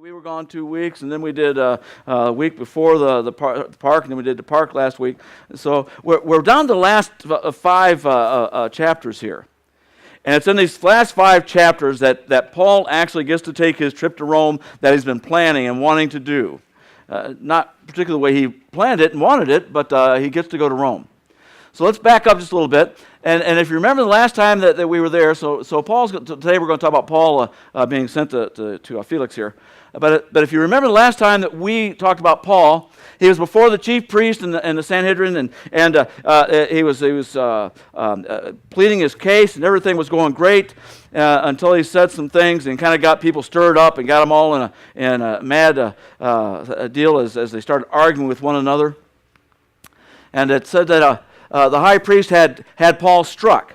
We were gone 2 weeks, and then we did a week before the park, and then we did the park last week. So we're down to the last five chapters here. And it's in these last 5 chapters that Paul actually gets to take his trip to Rome that he's been planning and wanting to do. Not particularly the way he planned it and wanted it, but he gets to go to Rome. So let's back up just a little bit. And if you remember the last time that we were there, so Paul's today we're going to talk about Paul being sent to Felix here. But if you remember the last time that we talked about Paul, he was before the chief priest and the Sanhedrin, and he was pleading his case, and everything was going great until he said some things and kind of got people stirred up and got them all in a mad deal as they started arguing with one another. And it said that the high priest had Paul struck.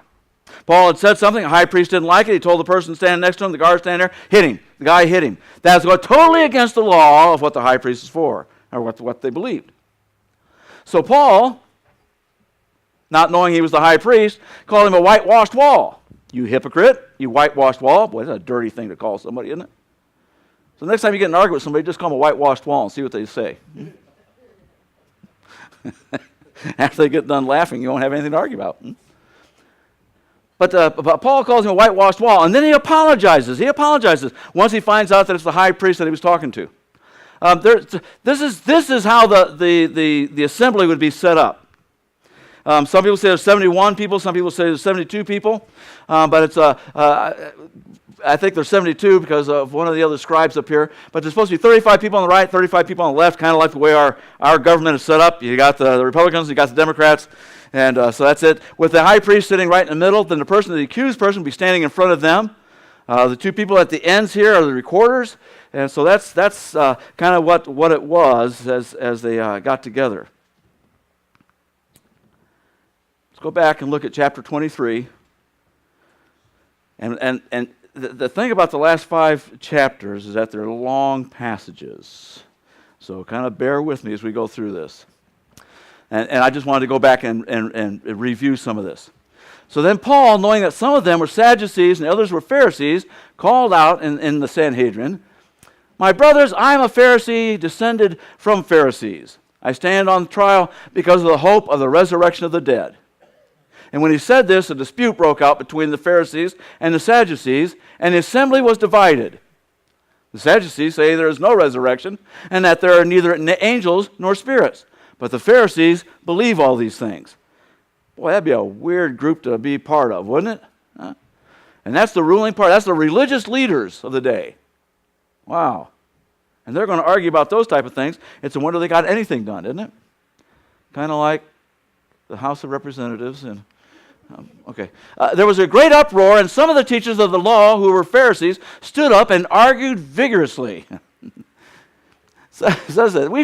Paul had said something, the high priest didn't like it. He told the person standing next to him, the guard standing there, hit him. The guy hit him. That's totally against the law of what the high priest is for, or what they believed. So Paul, not knowing he was the high priest, called him a whitewashed wall. You hypocrite, you whitewashed wall. Boy, that's a dirty thing to call somebody, isn't it? So next time you get in an argument with somebody, just call them a whitewashed wall and see what they say. After they get done laughing, you won't have anything to argue about. But Paul calls him a whitewashed wall, and then he apologizes. He apologizes once he finds out that it's the high priest that he was talking to. This is how the assembly would be set up. Some people say there's 71 people. Some people say there's 72 people. But it's I think there's 72 because of one of the other scribes up here. But there's supposed to be 35 people on the right, 35 people on the left, kind of like the way our government is set up. You got the Republicans, you got the Democrats. And so that's it. With the high priest sitting right in the middle, then the accused person will be standing in front of them. The two people at the ends here are the recorders. And so that's kind of what it was as they got together. Let's go back and look at chapter 23. And the thing about the last 5 chapters is that they're long passages. So kind of bear with me as we go through this. And I just wanted to go back and review some of this. So then Paul, knowing that some of them were Sadducees and the others were Pharisees, called out in the Sanhedrin, "My brothers, I am a Pharisee, descended from Pharisees. I stand on trial because of the hope of the resurrection of the dead." And when he said this, a dispute broke out between the Pharisees and the Sadducees, and the assembly was divided. The Sadducees say there is no resurrection, and that there are neither angels nor spirits. But the Pharisees believe all these things. Boy, that'd be a weird group to be part of, wouldn't it? Huh? And that's the ruling part. That's the religious leaders of the day. Wow. And they're going to argue about those type of things. It's a wonder they got anything done, isn't it? Kind of like the House of Representatives. And okay. There was a great uproar, and some of the teachers of the law, who were Pharisees, stood up and argued vigorously. Says that we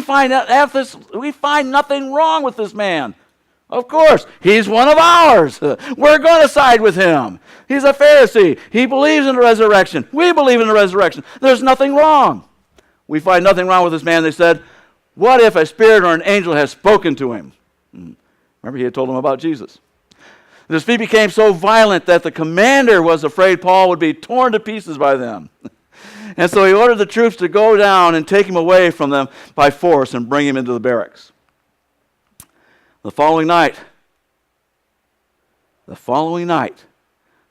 find nothing wrong with this man. Of course, he's one of ours. We're going to side with him. He's a Pharisee. He believes in the resurrection. We believe in the resurrection. There's nothing wrong. We find nothing wrong with this man. They said, what if a spirit or an angel has spoken to him? Remember, he had told them about Jesus. The dispute became so violent that the commander was afraid Paul would be torn to pieces by them. And so he ordered the troops to go down and take him away from them by force and bring him into the barracks. The following night, the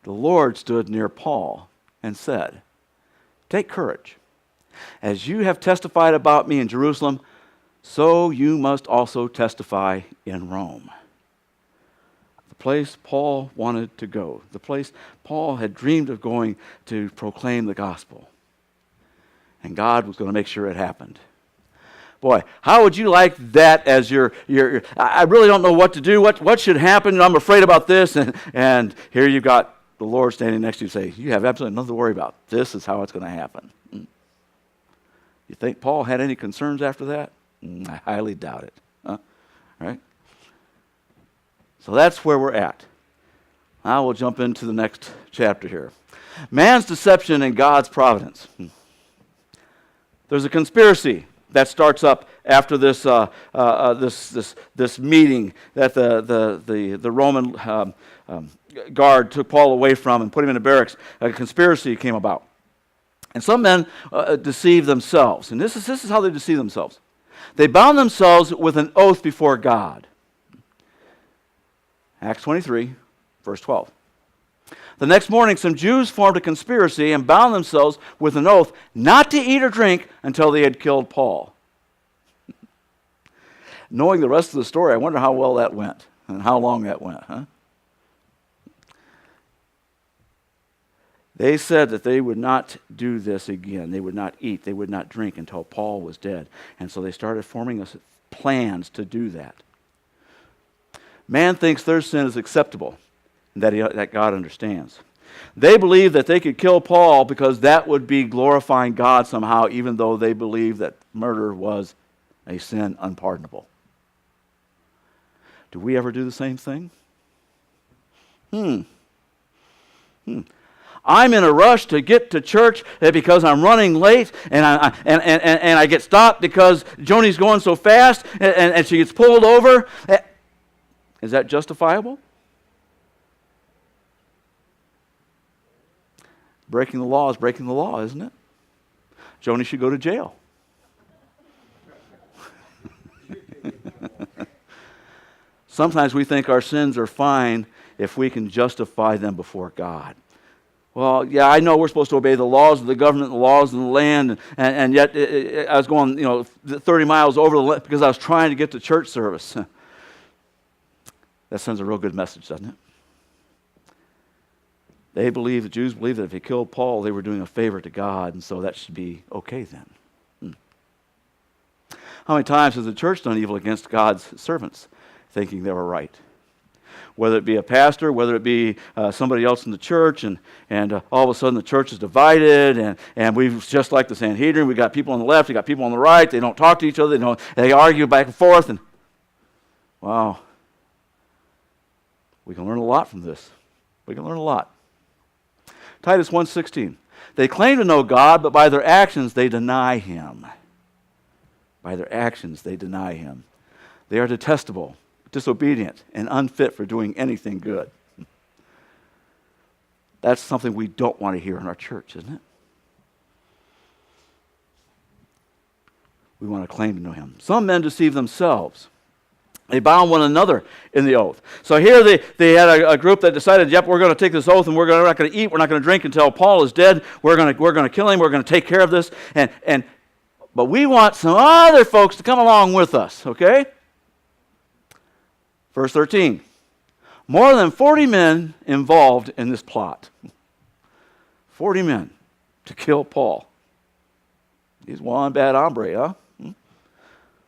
Lord stood near Paul and said, "Take courage. As you have testified about me in Jerusalem, so you must also testify in Rome." The place Paul wanted to go, the place Paul had dreamed of going to proclaim the gospel. And God was going to make sure it happened. Boy, how would you like that as your I really don't know what to do, what should happen, I'm afraid about this, and here you've got the Lord standing next to you and say, you have absolutely nothing to worry about. This is how it's going to happen. You think Paul had any concerns after that? I highly doubt it. Right? So that's where we're at. Now we'll jump into the next chapter here. Man's deception and God's providence. There's a conspiracy that starts up after this meeting that the Roman guard took Paul away from and put him in the barracks. A conspiracy came about. And some men deceive themselves. And this is how they deceive themselves. They bound themselves with an oath before God. Acts 23, verse 12. The next morning, some Jews formed a conspiracy and bound themselves with an oath not to eat or drink until they had killed Paul. Knowing the rest of the story, I wonder how well that went and how long that went, huh? They said that they would not do this again. They would not eat, they would not drink until Paul was dead. And so they started forming plans to do that. Man thinks their sin is acceptable, and that God understands. They believe that they could kill Paul because that would be glorifying God somehow, even though they believe that murder was a sin unpardonable. Do we ever do the same thing? I'm in a rush to get to church because I'm running late, and I get stopped because Joni's going so fast, and she gets pulled over. Is that justifiable? Breaking the law is breaking the law, isn't it? Joni should go to jail. Sometimes we think our sins are fine if we can justify them before God. Well, yeah, I know we're supposed to obey the laws of the government, the laws of the land, and yet I was going, 30 miles over the land because I was trying to get to church service. That sends a real good message, doesn't it? The Jews believed that if they killed Paul, they were doing a favor to God, and so that should be okay then. How many times has the church done evil against God's servants, thinking they were right? Whether it be a pastor, whether it be somebody else in the church, and all of a sudden the church is divided, and we've just like the Sanhedrin, we got people on the left, we got people on the right, they don't talk to each other, they argue back and forth, and wow. We can learn a lot from this. We can learn a lot. Titus 1:16. They claim to know God, but by their actions they deny Him. By their actions they deny Him. They are detestable, disobedient, and unfit for doing anything good. That's something we don't want to hear in our church, isn't it? We want to claim to know Him. Some men deceive themselves. They bound one another in the oath. So here they had a group that decided, yep, we're going to take this oath and we're not going to eat, we're not going to drink until Paul is dead. We're going to kill him. We're going to take care of this. But we want some other folks to come along with us, okay? Verse 13. More than 40 men involved in this plot. 40 men to kill Paul. He's one bad hombre, huh?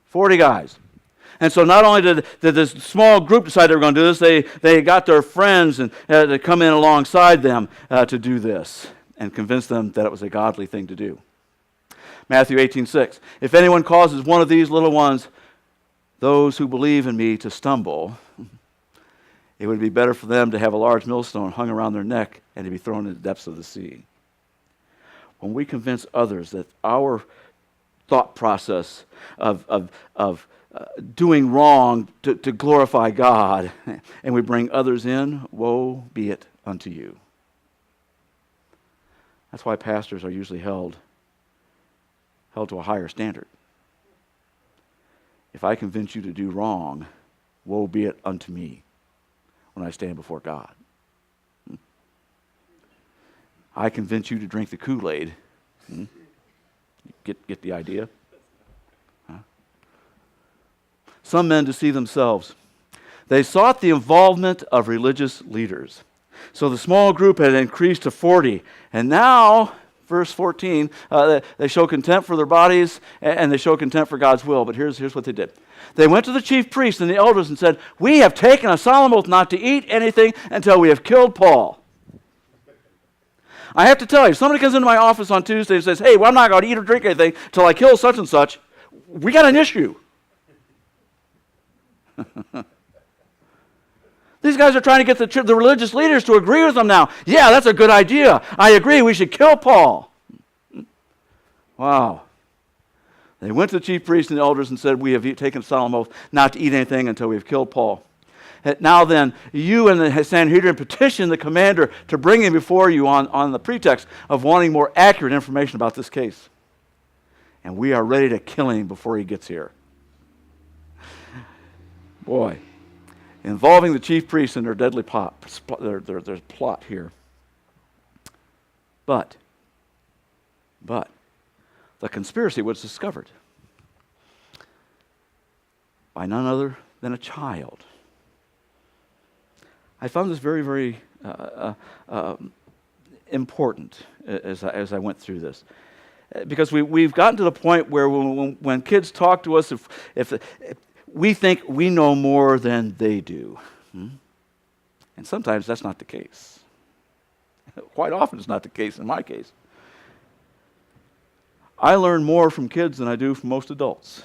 40 guys. And so not only did this small group decide they were going to do this, they got their friends and to come in alongside them to do this and convince them that it was a godly thing to do. Matthew 18:6. If anyone causes one of these little ones, those who believe in me, to stumble, it would be better for them to have a large millstone hung around their neck and to be thrown in the depths of the sea. When we convince others that our thought process of doing wrong to glorify God, and we bring others in, woe be it unto you. That's why pastors are usually held to a higher standard. If I convince you to do wrong, woe be it unto me when I stand before God. I convince you to drink the Kool-Aid. Get the idea? Some men deceive themselves. They sought the involvement of religious leaders. So the small group had increased to 40. And now, verse 14, they show contempt for their bodies and they show contempt for God's will. But here's what they did. They went to the chief priests and the elders and said, we have taken a solemn oath not to eat anything until we have killed Paul. I have to tell you, if somebody comes into my office on Tuesday and says, hey, well, I'm not going to eat or drink anything until I kill such and such, we got an issue. These guys are trying to get the religious leaders to agree with them now. Yeah, that's a good idea. I agree, we should kill Paul. Wow. They went to the chief priests and the elders and said, we have taken a solemn oath not to eat anything until we have killed Paul. Now then, you and the Sanhedrin petition the commander to bring him before you on the pretext of wanting more accurate information about this case. And we are ready to kill him before he gets here. Boy, involving the chief priests in their deadly plot, their plot here. But the conspiracy was discovered by none other than a child. I found this very, very important as I went through this. Because we've gotten to the point where when kids talk to us, if we think we know more than they do. And sometimes that's not the case. Quite often it's not the case in my case. I learn more from kids than I do from most adults.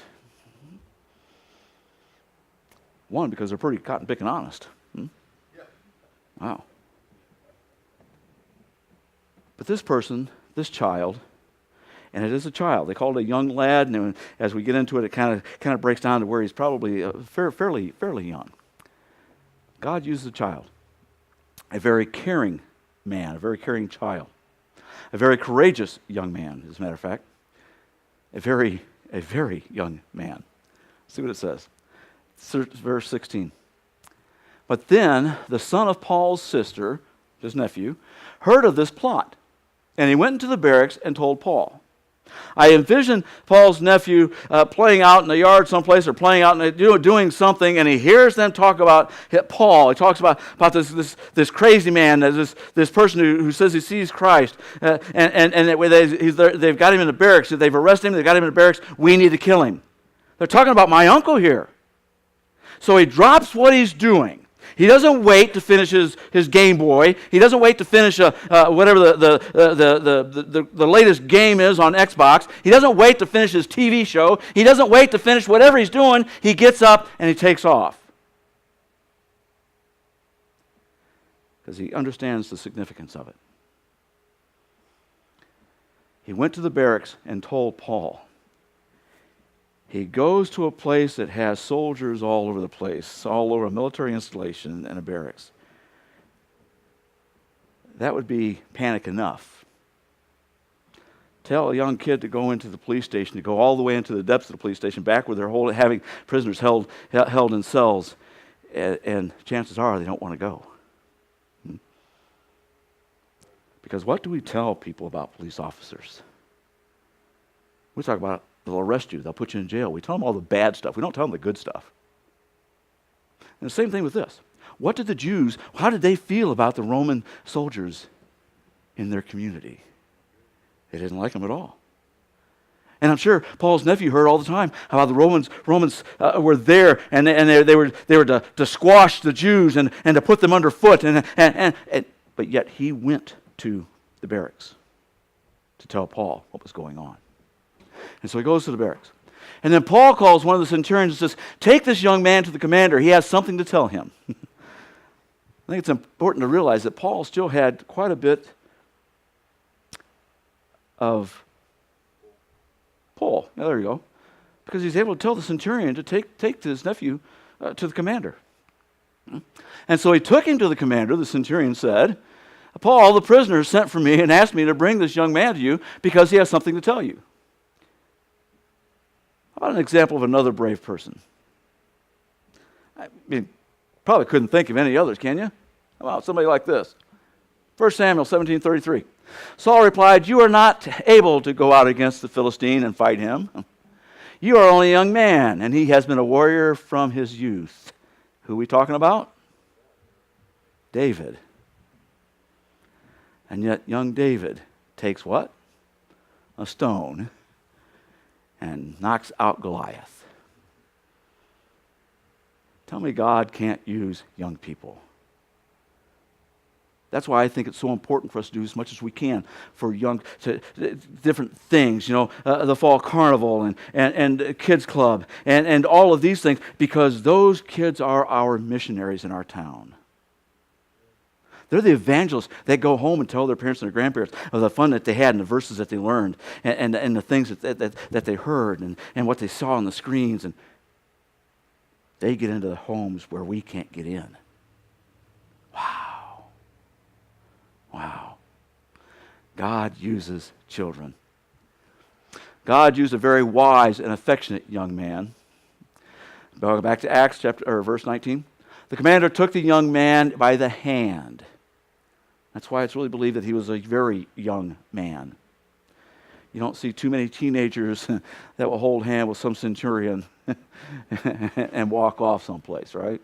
One, because they're pretty cotton-picking honest. Wow. But this person, this child, and it is a child. They call it a young lad, and as we get into it, it kind of breaks down to where he's probably fairly young. God uses a child, a very caring man, a very caring child, a very courageous young man, as a matter of fact, a very young man. See what it says. Verse 16. But then the son of Paul's sister, his nephew, heard of this plot, and he went into the barracks and told Paul. I envision Paul's nephew playing out in the yard someplace or playing out and doing something, and he hears them talk about Paul. He talks about this crazy man, this person who says he sees Christ, and they've got him in the barracks. They've arrested him. They've got him in the barracks. We need to kill him. They're talking about my uncle here. So he drops what he's doing. He doesn't wait to finish his Game Boy. He doesn't wait to finish whatever the latest game is on Xbox. He doesn't wait to finish his TV show. He doesn't wait to finish whatever he's doing. He gets up and he takes off. Because he understands the significance of it. He went to the barracks and told Paul. He goes to a place that has soldiers all over the place, all over a military installation and a barracks. That would be panic enough. Tell a young kid to go into the police station, to go all the way into the depths of the police station, back where they're having prisoners held in cells, and chances are they don't want to go. Because what do we tell people about police officers? We talk about they'll arrest you. They'll put you in jail. We tell them all the bad stuff. We don't tell them the good stuff. And the same thing with this. What did the Jews, how did they feel about the Roman soldiers in their community? They didn't like them at all. And I'm sure Paul's nephew heard all the time how the Romans were there, and they were to squash the Jews and to put them underfoot. But yet he went to the barracks to tell Paul what was going on. And so he goes to the barracks. And then Paul calls one of the centurions and says, take this young man to the commander. He has something to tell him. I think it's important to realize that Paul still had quite a bit of pull. Yeah, there you go. Because he's able to tell the centurion to take his nephew to the commander. And so he took him to the commander. The centurion said, Paul, the prisoner, sent for me and asked me to bring this young man to you because he has something to tell you. How about an example of another brave person? I mean, probably couldn't think of any others, can you? How about somebody like this? 1 Samuel 17:33. Saul replied, you are not able to go out against the Philistine and fight him. You are only a young man, and he has been a warrior from his youth. Who are we talking about? David. And yet young David takes what? A stone and knocks out Goliath. Tell me God can't use young people. That's why I think it's so important for us to do as much as we can for different things, the fall carnival and kids club and all of these things, because those kids are our missionaries in our town. They're the evangelists that go home and tell their parents and their grandparents of the fun that they had and the verses that they learned and the things that they heard and what they saw on the screens. And They get into the homes where we can't get in. Wow. Wow. God uses children. God used a very wise and affectionate young man. Go back to Acts verse 19. The commander took the young man by the hand. That's why it's really believed that he was a very young man. You don't see too many teenagers that will hold hand with some centurion and walk off someplace, right?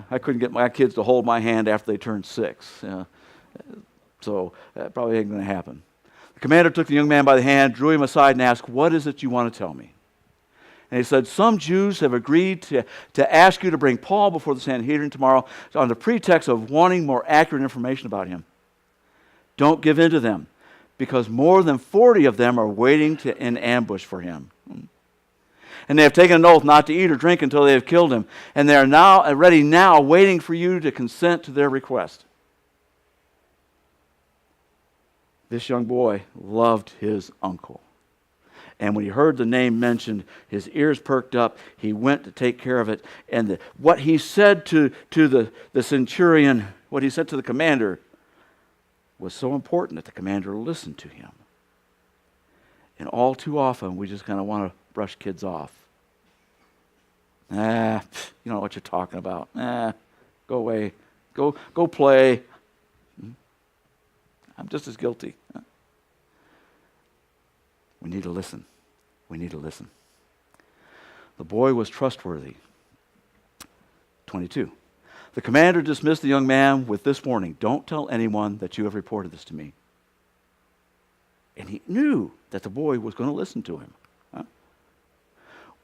I couldn't get my kids to hold my hand after they turned 6. So that probably ain't going to happen. The commander took the young man by the hand, drew him aside, and asked, "What is it you want to tell me?" And he said, "Some Jews have agreed to ask you to bring Paul before the Sanhedrin tomorrow on the pretext of wanting more accurate information about him. Don't give in to them, because more than 40 of them are waiting in ambush for him. And they have taken an oath not to eat or drink until they have killed him. And they are now ready now, waiting for you to consent to their request." This young boy loved his uncle. And when he heard the name mentioned, his ears perked up. He went to take care of it. And what he said to the centurion, what he said to the commander, was so important that the commander listened to him. And all too often, we just kind of want to brush kids off. You don't know what you're talking about. Go away. Go play. I'm just as guilty. We need to listen. We need to listen. The boy was trustworthy. 22. The commander dismissed the young man with this warning: "Don't tell anyone that you have reported this to me." And he knew that the boy was going to listen to him.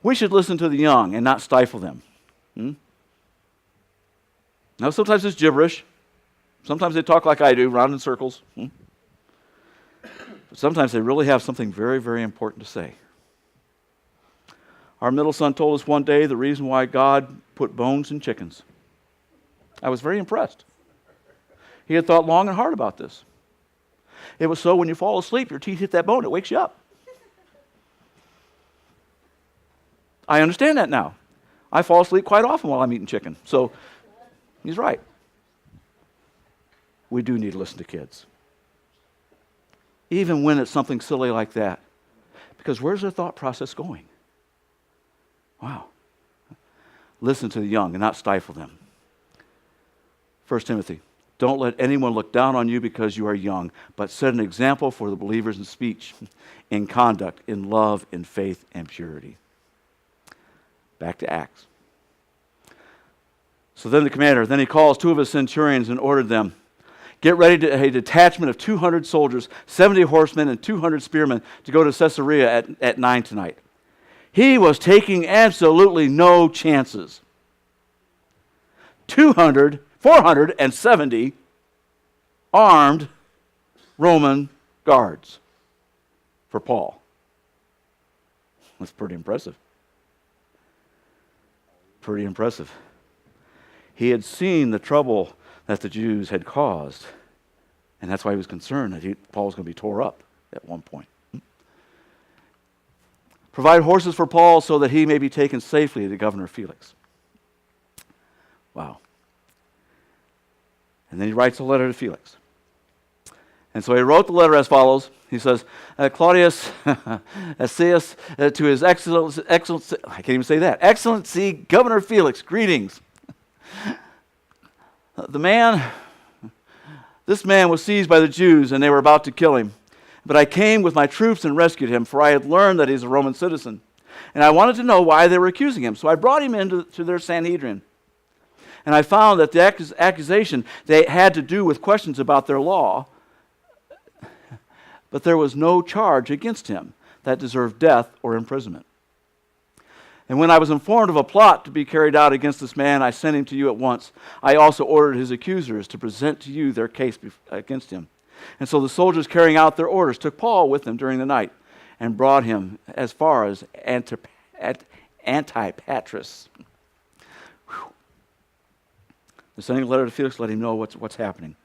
We should listen to the young and not stifle them. Now, sometimes it's gibberish. Sometimes they talk like I do, round in circles. But sometimes they really have something very, very important to say. Our middle son told us one day the reason why God put bones in chickens. I was very impressed. He had thought long and hard about this. It was so when you fall asleep, your teeth hit that bone, it wakes you up. I understand that now. I fall asleep quite often while I'm eating chicken. So he's right. We do need to listen to kids. Even when it's something silly like that. Because where's their thought process going? Wow. Listen to the young and not stifle them. 1 Timothy, don't let anyone look down on you because you are young, but set an example for the believers in speech, in conduct, in love, in faith, and purity. Back to Acts. So then the commander, he calls 2 of his centurions and ordered them, "Get ready a detachment of 200 soldiers, 70 horsemen, and 200 spearmen to go to Caesarea at 9 tonight. He was taking absolutely no chances. 470 armed Roman guards for Paul. That's pretty impressive. Pretty impressive. He had seen the trouble that the Jews had caused, and that's why he was concerned that Paul was going to be tore up at one point. Provide horses for Paul so that he may be taken safely to Governor Felix. Wow. And then he writes a letter to Felix. And so he wrote the letter as follows. He says, Claudius Assius, to his excellency, I can't even say that, Excellency Governor Felix, greetings. This man was seized by the Jews, and they were about to kill him. But I came with my troops and rescued him, for I had learned that he's a Roman citizen. And I wanted to know why they were accusing him. So I brought him into their Sanhedrin. And I found that the accusation, they had to do with questions about their law. But there was no charge against him that deserved death or imprisonment. And when I was informed of a plot to be carried out against this man, I sent him to you at once. I also ordered his accusers to present to you their case against him. And so the soldiers carrying out their orders took Paul with them during the night and brought him as far as Antipatris. They're sending a letter to Felix to let him know what's happening.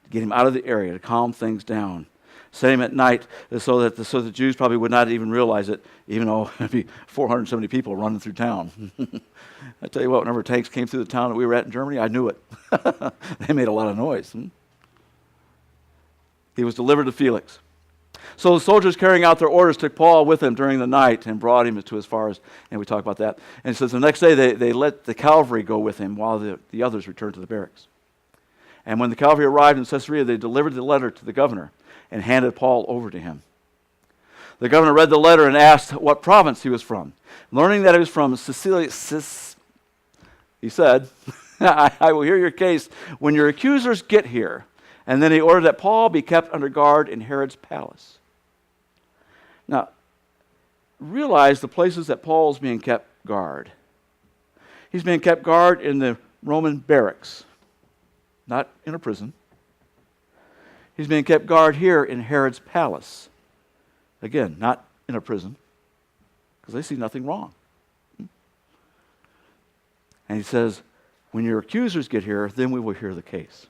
To get him out of the area, to calm things down. set him at night so that the Jews probably would not even realize it, even though it'd be 470 people running through town. I tell you what, whenever tanks came through the town that we were at in Germany, I knew it. They made a lot of noise. He was delivered to Felix. So the soldiers carrying out their orders took Paul with them during the night and brought him to as far as, and we talked about that. And it says the next day they let the cavalry go with him while the others returned to the barracks. And when the cavalry arrived in Caesarea, they delivered the letter to the governor and handed Paul over to him. The governor read the letter and asked what province he was from. Learning that he was from Sicilia, he said, I will hear your case when your accusers get here. And then he ordered that Paul be kept under guard in Herod's palace. Now, realize the places that Paul's being kept guard. He's being kept guard in the Roman barracks, not in a prison. He's being kept guard here in Herod's palace. Again, not in a prison, because they see nothing wrong. And he says, when your accusers get here, then we will hear the case.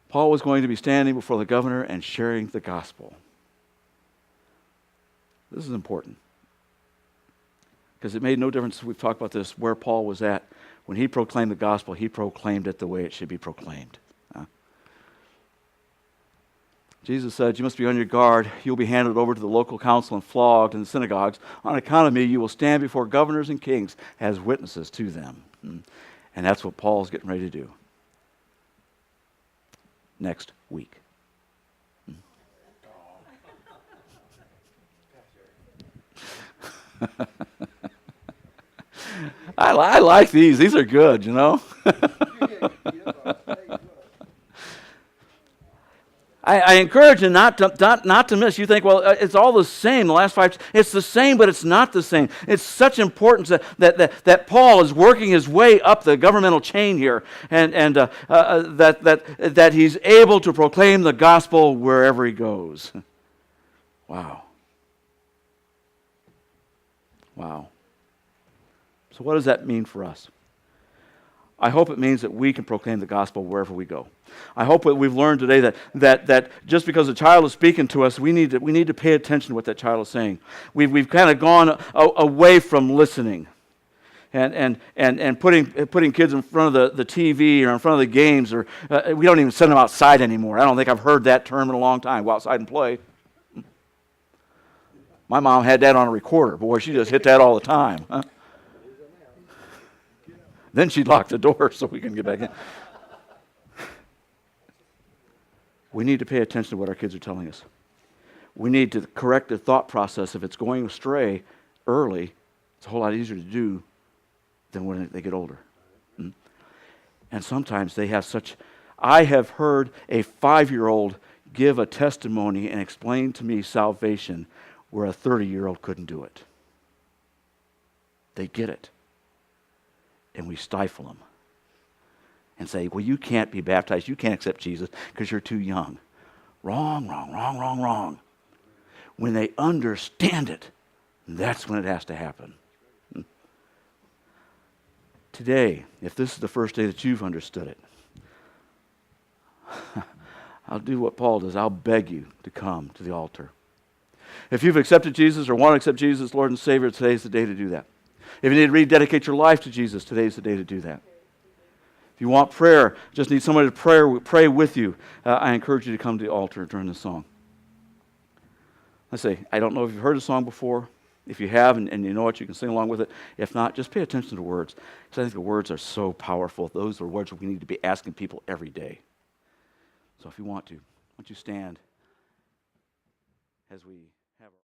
Paul was going to be standing before the governor and sharing the gospel. This is important, because it made no difference, we've talked about this, where Paul was at. When he proclaimed the gospel, he proclaimed it the way it should be proclaimed. Jesus said, you must be on your guard. You'll be handed over to the local council and flogged in the synagogues. On account of me, you will stand before governors and kings as witnesses to them. And that's what Paul's getting ready to do next week. I like these. These are good, you know. I encourage you not to miss. You think, well, it's all the same. The last 5, it's the same, but it's not the same. It's such importance that Paul is working his way up the governmental chain here, and that he's able to proclaim the gospel wherever he goes. Wow. So what does that mean for us? I hope it means that we can proclaim the gospel wherever we go. I hope that we've learned today that just because a child is speaking to us, we need to pay attention to what that child is saying. We've kind of gone away from listening, and putting kids in front of the TV or in front of the games, or we don't even send them outside anymore. I don't think I've heard that term in a long time. Go outside and play. My mom had that on a recorder. Boy, she just hit that all the time. Huh? Then she'd lock the door so we can get back in. We need to pay attention to what our kids are telling us. We need to correct the thought process. If it's going astray early, it's a whole lot easier to do than when they get older. And sometimes they have I have heard a 5-year-old give a testimony and explain to me salvation where a 30-year-old couldn't do it. They get it. And we stifle them and say, well, you can't be baptized. You can't accept Jesus because you're too young. Wrong. When they understand it, that's when it has to happen. Today, if this is the first day that you've understood it, I'll do what Paul does. I'll beg you to come to the altar. If you've accepted Jesus or want to accept Jesus as Lord and Savior, today's the day to do that. If you need to rededicate your life to Jesus, today's the day to do that. If you want prayer, just need somebody to pray with you, I encourage you to come to the altar during the song. Let's say, I don't know if you've heard the song before. If you have and you know it, you can sing along with it. If not, just pay attention to the words, because I think the words are so powerful. Those are words we need to be asking people every day. So if you want to, why don't you stand as we have our